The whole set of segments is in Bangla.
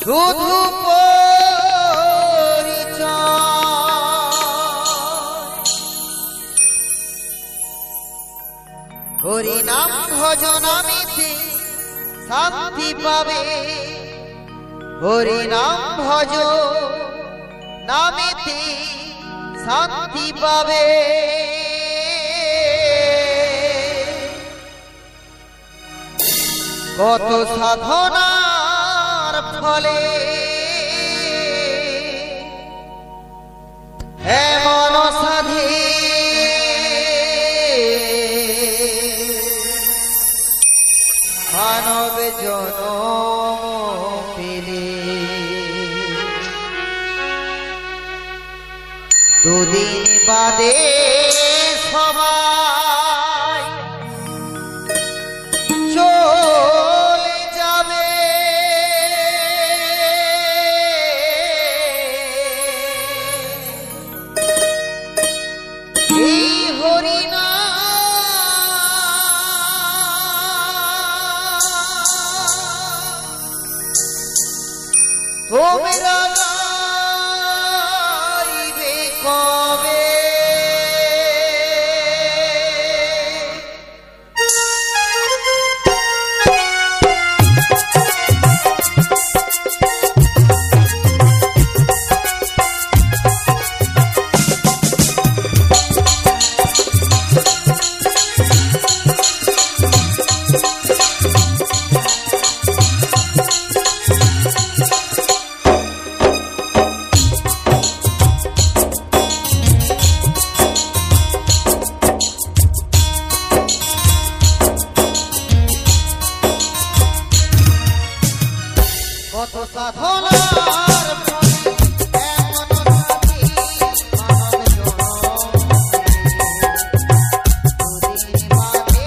শুধু হরি নাম ভজনামিতে শান্তি পাবে, হরি নাম ভজ নামিতে শান্তি পাবে। কত সাধনার ফলে এমন সাধে মানব জনম পেলে, দুদিন বাদে সবাই চলে যাবে। এই হরিনাম তোমরা গাইবে কবে? কত সাধনার ফলে এমন সাথী মানব জনম দুদিন বাদে সবাই। কত সাধনার ফলে এমন সাথী মানব জনম দুদিন বাদে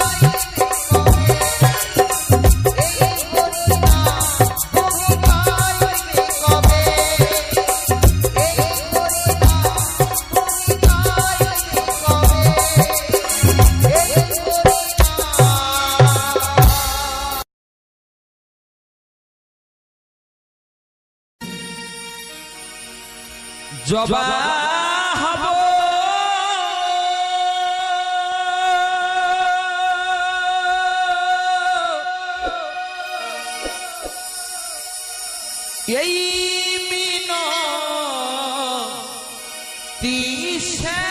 সবাই চলে যাবে। জবা হব এই মিনতি শ্যামা,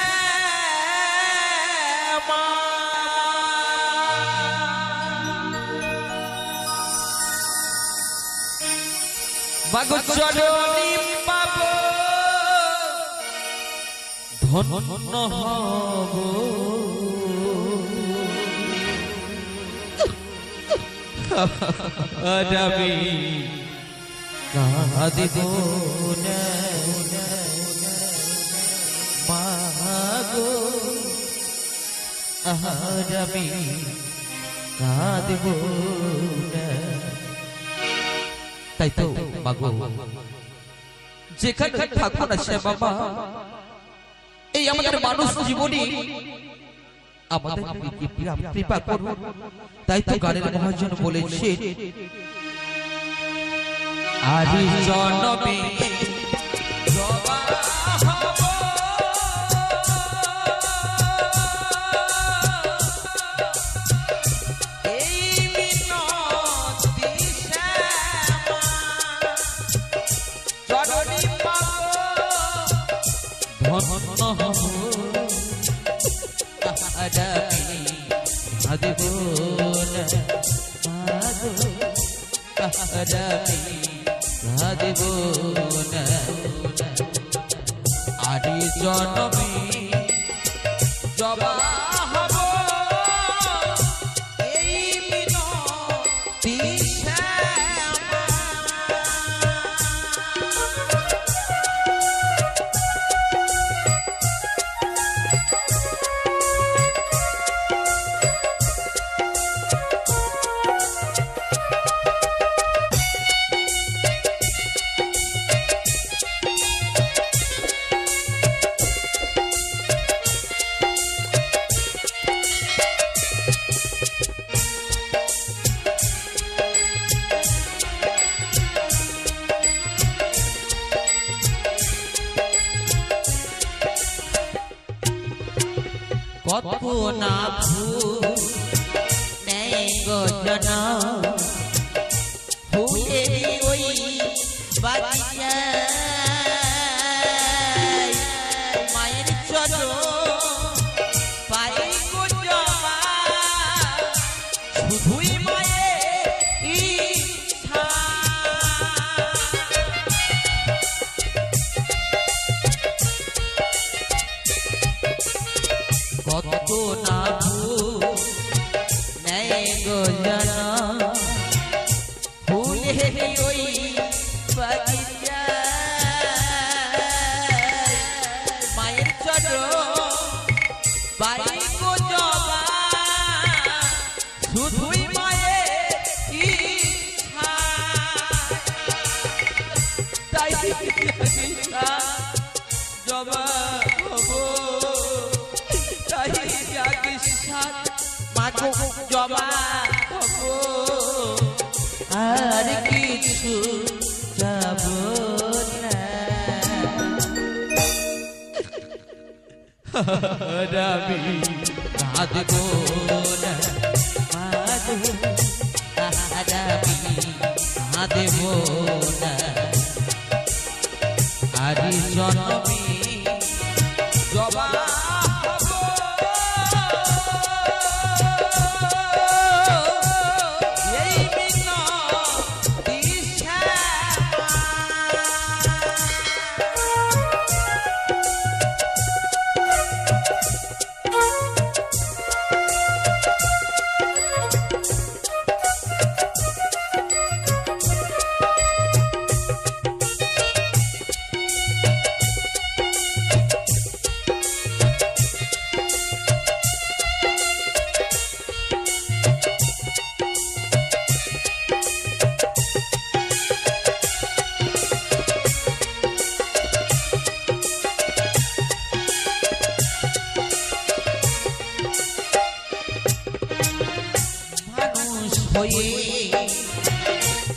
মাগো চরণী পাব ধন্য হব। আমি কাঁদিব না মাগো, আমি কাঁদিব না। তাই তো মাগো, যেখানে থাকো না সে বাবা, এই আমাদের মানুষ জীবনী আমাদের কৃপা করুন। তাই তো গানের মহাজন বলেছে, আদি জনমে জবা হব এই মিনতি শ্যামা, চরণী পাব ধন্য হব। আদিব না মাগো, আদিব না আদি জনমে জবা হব এই মিনতি শ্যামা। না ভুল নেই গো জানা ফুলের ওই বাগিচায় মায়ের চরণ পায়ে গো জমা শুধুই মায়ের ইচ্ছা কত না ভুল নেই গো জানা ফুলের ওই বাগিচায় মায়ের চরণ পায়ে গো জমা শুধুই মায়ের ইচ্ছা তাই জমা হবো তাই মাগো জমা হবো আর কিছু যাব না রাবি কাঁদবো না মাগো রাবি কাঁদবো না আর জনমী জবা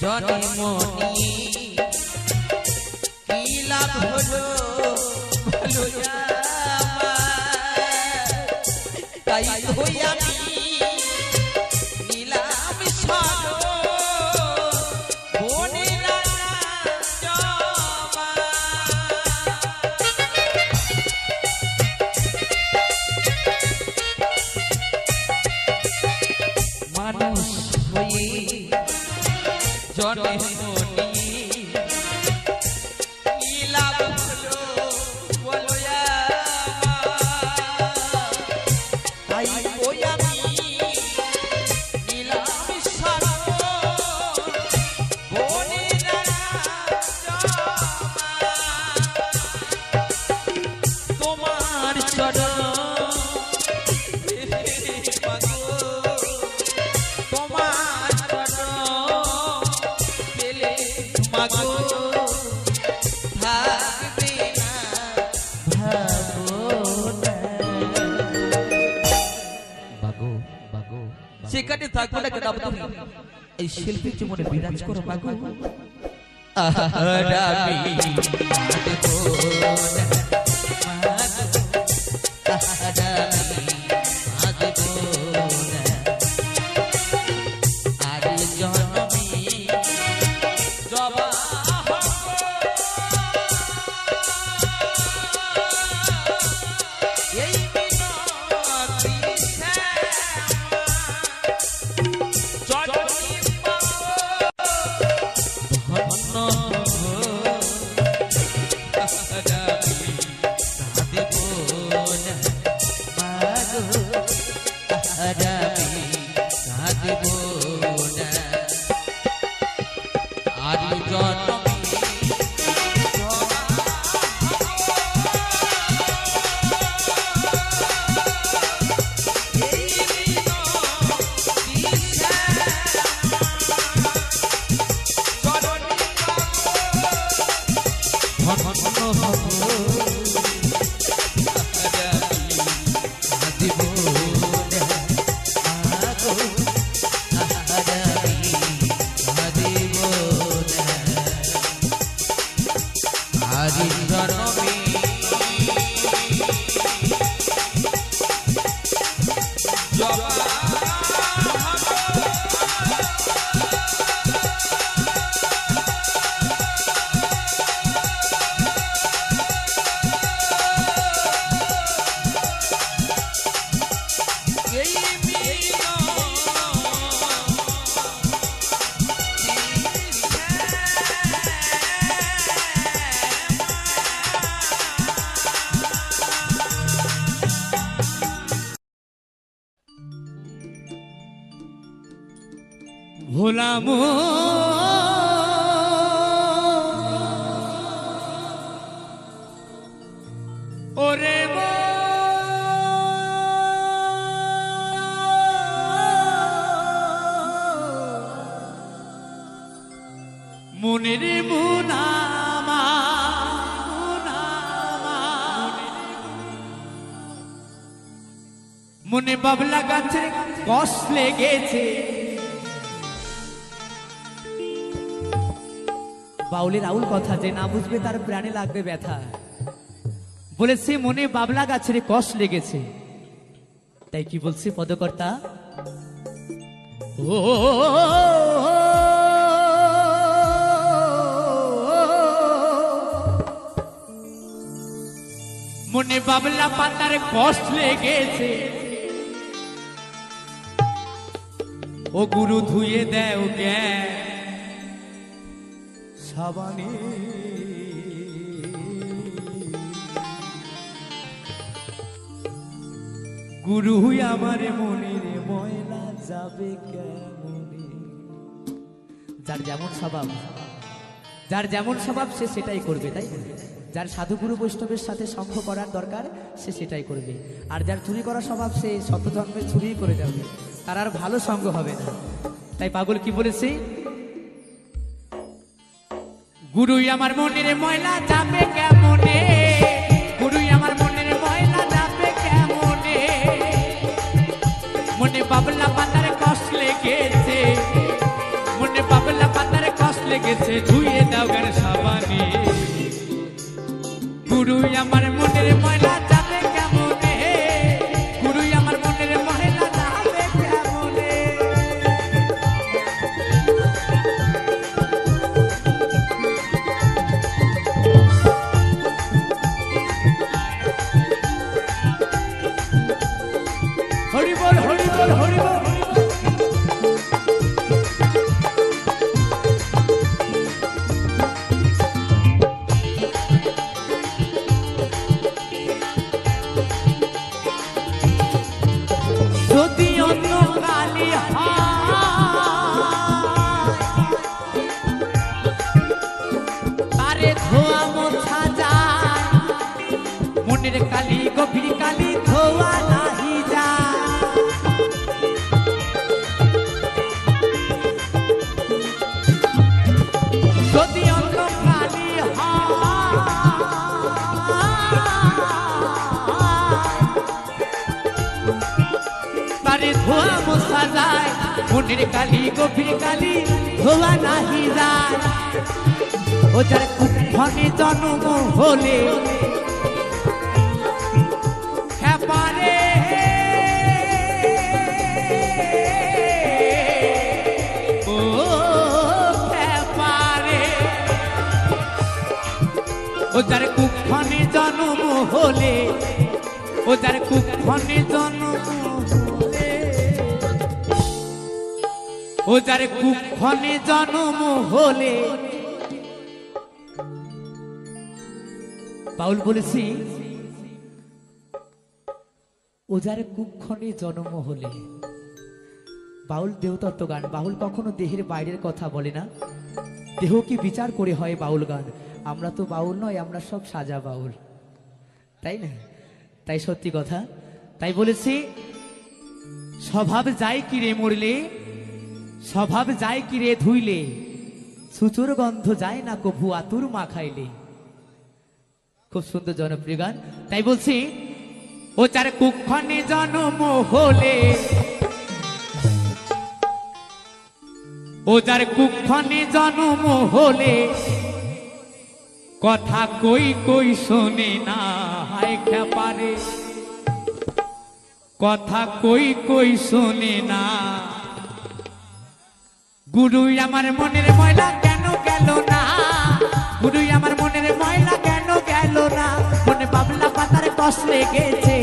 জনমনি কি লাভ হলো ভালো তাই হই আমি নীলাম সালো বনে রাজা জমা মানুষ হয়ে জনমনি কি লাভ হলো বলো তাই ওই আমি নীলাম সালো বনে তোমার চরণ মাগো থাকবে না ভাবনা বাগো বাগো সেখানে থাকবে না কেন তুমি এই শিল্পীর জীবনে বিরাজ করো বাগো আহারামি মাগো আহারামি মাগো আর জনমী জবা এই মিনতি জননী ধন্য ভোলাম ওরে মনের মুনামা মনে বাবলা গাছের কষ লেগেছে। বাউলের আউল কথা, যে না বুঝবে তার প্রাণে লাগবে ব্যথা। বলেছে মনে বাবলা গাছের কষ লেগেছে, তাই কি বলছে পদকর্তা? ও মনে বাবলা পাতার কষ লেগেছে, ও গুরু ধুয়ে দেও জ্ঞান সাবানে। গুরু আমার মনের ময়লা যাবে কেমনে। যার যেমন স্বভাব, যার যেমন স্বভাব সে সেটাই করবে, তাই যার সাধুগুরু বৈষ্ণবের সাথে সঙ্গ করার দরকার সে সেটাই করবে। আর যার চুরি করার স্বভাব সে শতজন্মে চুরি করে যাবে, তার আর ভালো সঙ্গ হবে না। তাই পাগল কি বলেছে? গুরুই আমার মনের ময়লা যাবে কেমনে, গুরুই আমার মনের ময়লা যাবে কেমনে। মনে বাবলা পাতার কষ লেগেছে, মনে বাবলা পাতার কষ লেগেছে, ধুয়ে দাও গান সাবানে। গুরুই আমার মনের ময়লা যাবে কেমনে, গুরুই আমার মনের ময়লা যাবে কেমনে। হরি বল হরি বল হরি বল। যদি অন্য কালি তারে ধোয়া মোছা যায়, মনের কালি গভীর কালি ধোয়া নাহি যায়। যদি অন্য কালি তারে ধোয়া মোছা যায়, মনের কালি গভীর কালি ধোয়া নাহি যায়। ও যার কুক্ষণে জন্ম হলে পারে, ও পারে, ও যার কুক্ষণে জন্ম হলে, ও যার কুক্ষণে জন্ম হলে, ও যার কুক্ষণে জন্ম হলে। বাউল বলেছি ও যার কুক্ষণে জন্ম হলে। বাউল দেহতত্ত্ব গান। বাউল কখনো দেহের বাইরের কথা বলে না, দেহ কি বিচার করে হয় বাউল গান। আমরা তো বাউল নয়, আমরা সব সাজা বাউল, তাই না? তাই সত্যি কথা। তাই বলেছি স্বভাব যায় কিরে মরলে, স্বভাব যায় কিরে ধুইলে, সুচুর গন্ধ যায় না কভু আতুর মা খাইলে। খুব সুন্দর জনপ্রিয় গান। তাই বলছি ও যার কুক্ষণে জন্ম হলে, ও যার কুক্ষণে জন্ম হলে, কথা কই কই শোনে না হায় খেপারে, কথা কই কই শোনে না। গুরুই আমার মনের ময়লা কেন গেল না, গুরুই আমার মনের ময়লা কেন গেল না। মনে বাবলা পাতার কষ লেগেছে,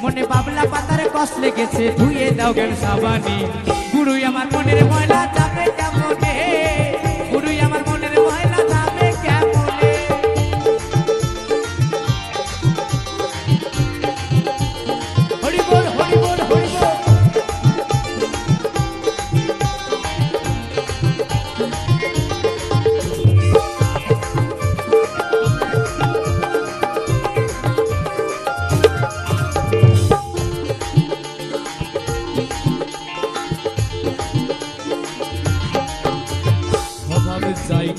মনে বাবলা পাতার কষ লেগেছে, ধুয়ে দাও জ্ঞান সাবানে। গুরুই আমার মনের ময়লা যাবে কেমনে, গুরুই আমার মনের ময়লা যাবে কেমনে। হরি বল হরি বল হরি বল।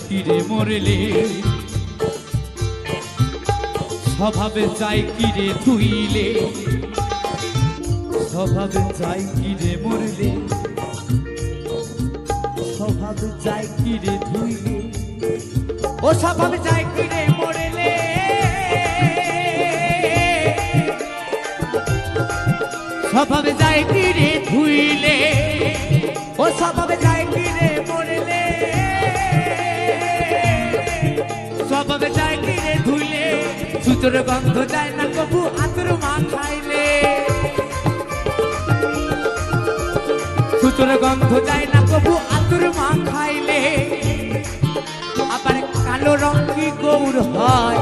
কিরে মরলে স্বভাবে যাই কিরে ধুইলে স্বভাবে যাই কিরে মরলে স্বভাবে যাই কিরে ধুইলে ও স্বভাবে যাই কিরে মরলে স্বভাবে যাই কিরে ধুইলে ও স্বভাবে যাই কিরে মরলে স্বভাবে যাই কিরে ধুইলে সুতোর গন্ধ যায় না কবু আতর মা খাইলে সুতোর গন্ধ যায় না কবু আতর মা খাইলে আবার কালো রং কি গৌর হয়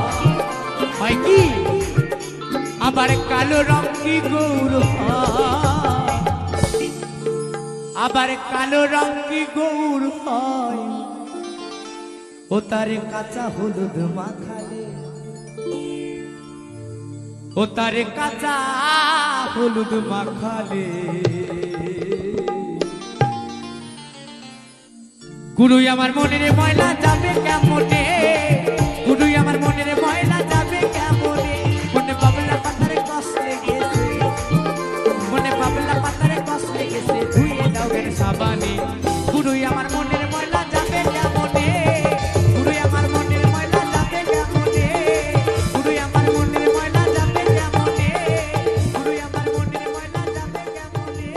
হয় কি আবার কালো রং কি গৌর হয় আবার কালো রং কি গৌর হয় ও তারে কাঁচা হলুদ মাখালে ও তারে কাঁচা হলুদ মাখালে গুরুই আমার মনের ময়লা যাবে কেমনে গুরুই আমার মনের ময়লা যাবে কেমনে মনে বাবলা পাতারে কষ্টে গেছে মনে বাবলা পাতারে কষ্টে গেছে ধুয়ে দাও গের সাবানে গুরুই আমার মনের ময়লা যাবে কেমনে গুরুই আমার মনের ময়লা যাবে কেমনে গুরুই আমার মনের ময়লা যাবে কেমনে গুরুই আমার মনের ময়লা যাবে কেমনে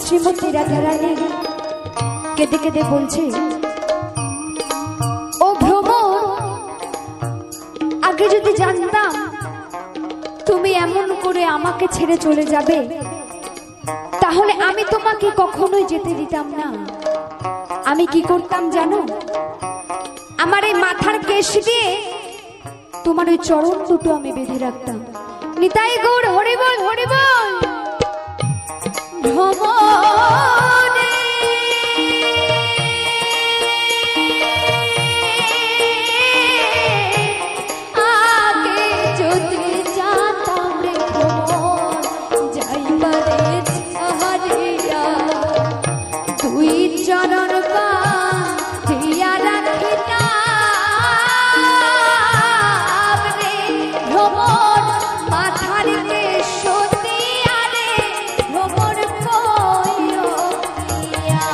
শ্রীমতী রাধারানী কেঁদে কেঁদে বলছে, ও ভ্রমর, আগে যদি জানতাম তুমি এমন করে আমাকে ছেড়ে চলে যাবে, তাহলে আমি তোমাকে কখনোই যেতে দিতাম না। আমি কি করতাম জানো? আমার এই মাথার কেশ দিয়ে তোমার ওই চরণ দুটো আমি বেঁধে রাখতাম। নিতাই গৌর হরি বল, হরি বল। ভ্রমরে আগে যদি জানতাম রে ভ্রমর যাইবারে ছাড়িয়া, তুই চরণ বাঁধিয়া রাখিতাম রে ভ্রমর, মাথার কেশ দিয়া রে ভ্রমর কইও কিয়া,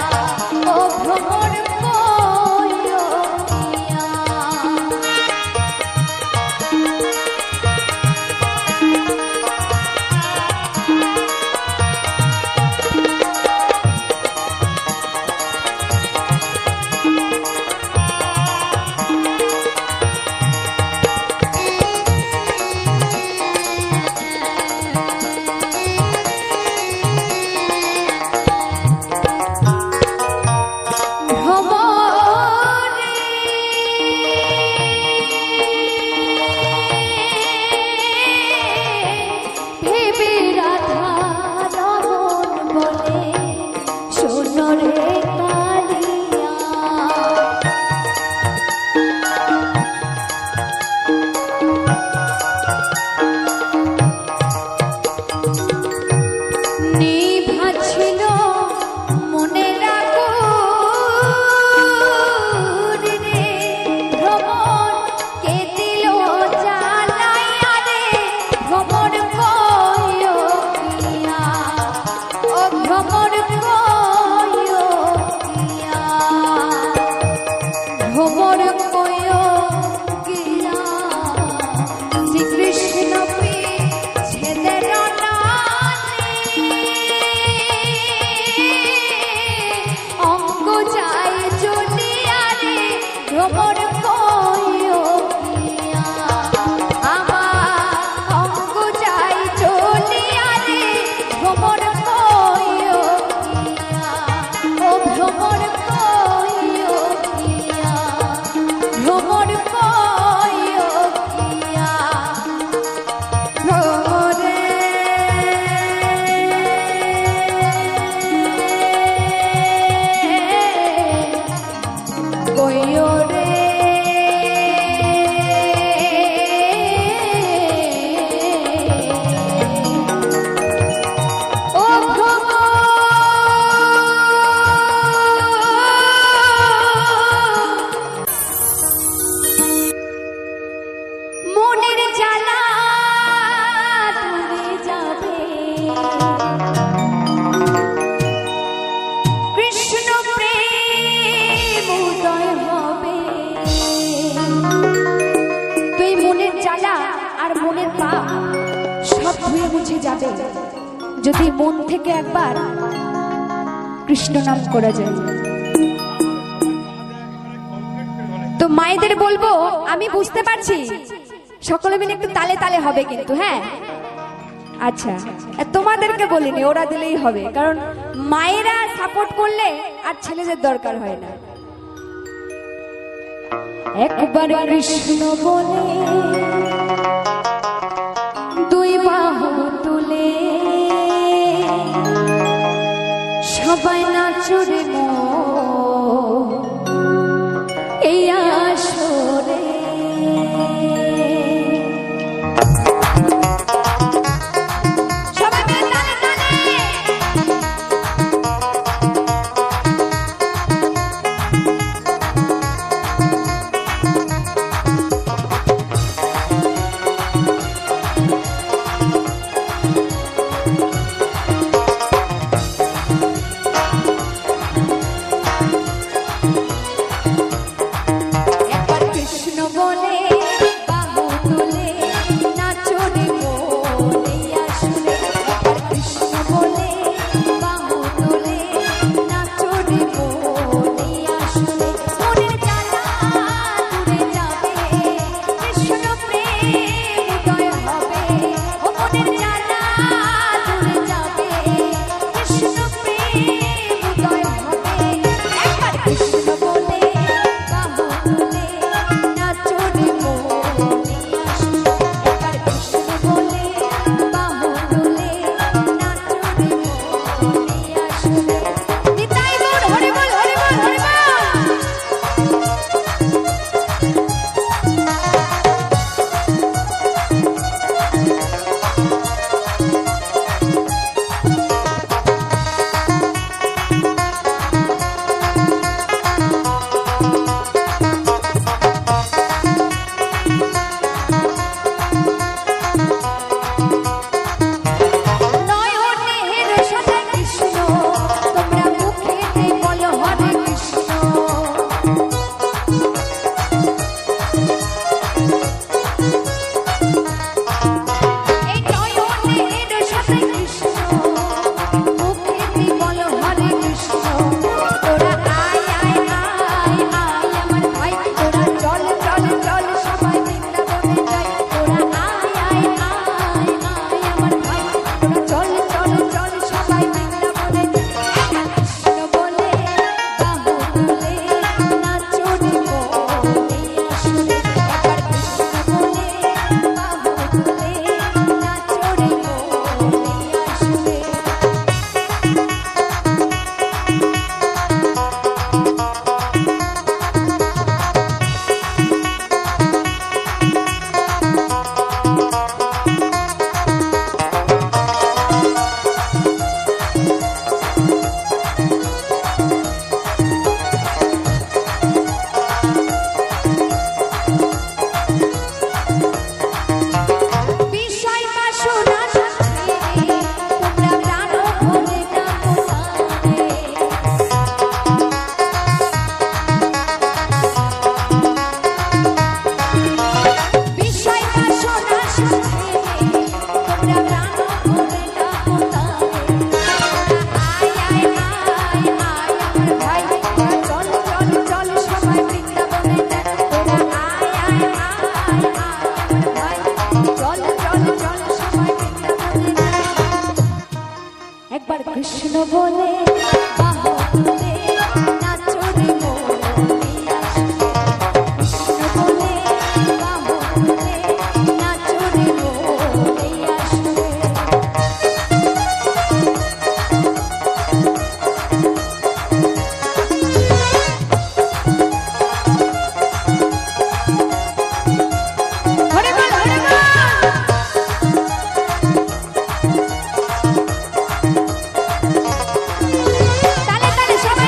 ও ভ্রমর কইও কিয়া। ভেবে রাধা রমন বলে শোনো রে কালিয়া, নিভা ছিল মনের আগুন রে ভ্রমর, কে দিল জ্বালাইয়া রে ভ্রমর কইও কিয়া, ও ভ্রমর কইও কিয়া, ভ্রমর কইও কিয়া। শ্রীকৃষ্ণ ছেদের অঙ্গ যায় চলে যদি মন থেকে একবার কৃষ্ণ নাম করা যায়। তো মায়েদের বলবো, আমি বুঝতে পারছি সকলে মিলে একটু তালে তালে হবে কিন্তু, হ্যাঁ আচ্ছা তোমাদেরকে বলিনি, ওরা দিলেই হবে, কারণ মায়েরা সাপোর্ট করলে আর ছেলেদের দরকার হয় না। একবার কৃষ্ণ বলে দুই বাহু তুলে সবাই নাচরে এই আসরে। কৃষ্ণ বলে বাহু তুলে নাচো রে মনিয়া কৃষ্ণ বলে বাহু তুলে নাচো রে মনিয়া তালে তালে সবাই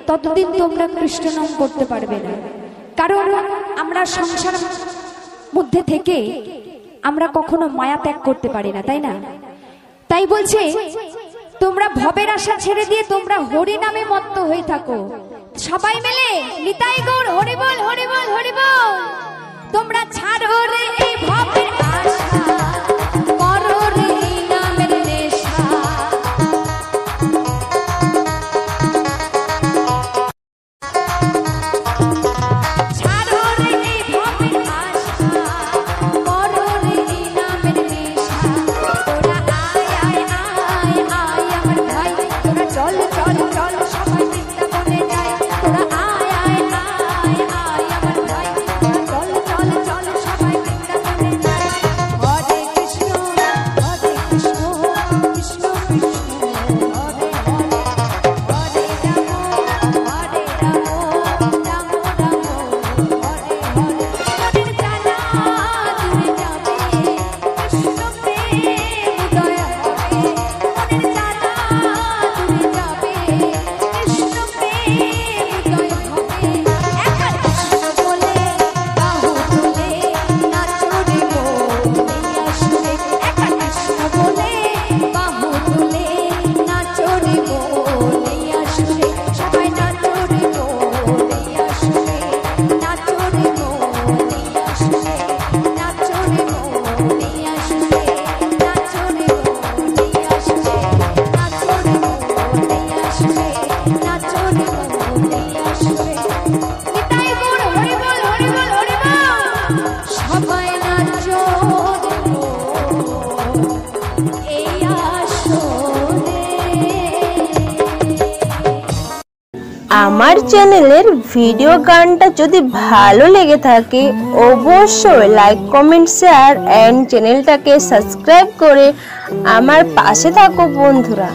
ততদিন তোমরা কৃষ্ণ নাম করতে পারবে না। কারণ আমরা সংসার মধ্যে থেকে আমরা কখনো মায়া ত্যাগ করতে পারি না, তাই না? তাই বলছে তোমরা ভবের আশা ছেড়ে দিয়ে তোমরা হরি নামে মত্ত হয়ে থাকো। সবাই মিলে নিতাই গৌর হরি বল, হরি বল, হরি বল। তোমরা ছাড়ো রে এই ভবের আশা, করো রে এই নামের নেশা। ছাড়ো রে এই ভবের আশা, করো রে এই নামের নেশা। তোরা আয় আয় আয় আয় আমার ভাই, তোরা চল চল চল সবাই বৃন্দাবনে যাই। তোরা আয় আয় আয় আয় আমার ভাই, তোরা চল চল চল সবাই বৃন্দাবনে যাই। হরে কৃষ্ণ কৃষ্ণ কৃষ্ণ হরে হরে, হরে রাম রাম রাম হরে হরে। মনের জ্বালা দূরে যাবে, কৃষ্ণ প্রেম উদয় হবে। মনের জ্বালা দূরে যাবে, কৃষ্ণ প্রেম উদয় হবে। একা কৃষ্ণ বলে বাহু তুলে নাচো রে বলিয়া সুরে। একা কৃষ্ণ বলে বাহু তুলে নাচো রে বলিয়া সুরে। সবাই নাচো রে বলিয়া সুরে, নাচো রে বলিয়া সুরে, নাচো রে বলিয়া সুরে, নাচো রে বলিয়া সুরে, নাচো রে বলিয়া সুরে, নাচো রে বলিয়া সুরে। নিতাই গৌর হরি বল, হরি বল, হরি বল। সবাই নাচো রে এই আসরে। আমার চ্যানেলের ভিডিও গানটা যদি ভালো লেগে থাকে অবশ্যই লাইক কমেন্ট শেয়ার এন্ড চ্যানেলটাকে সাবস্ক্রাইব করে আমার পাশে থাকো বন্ধুরা।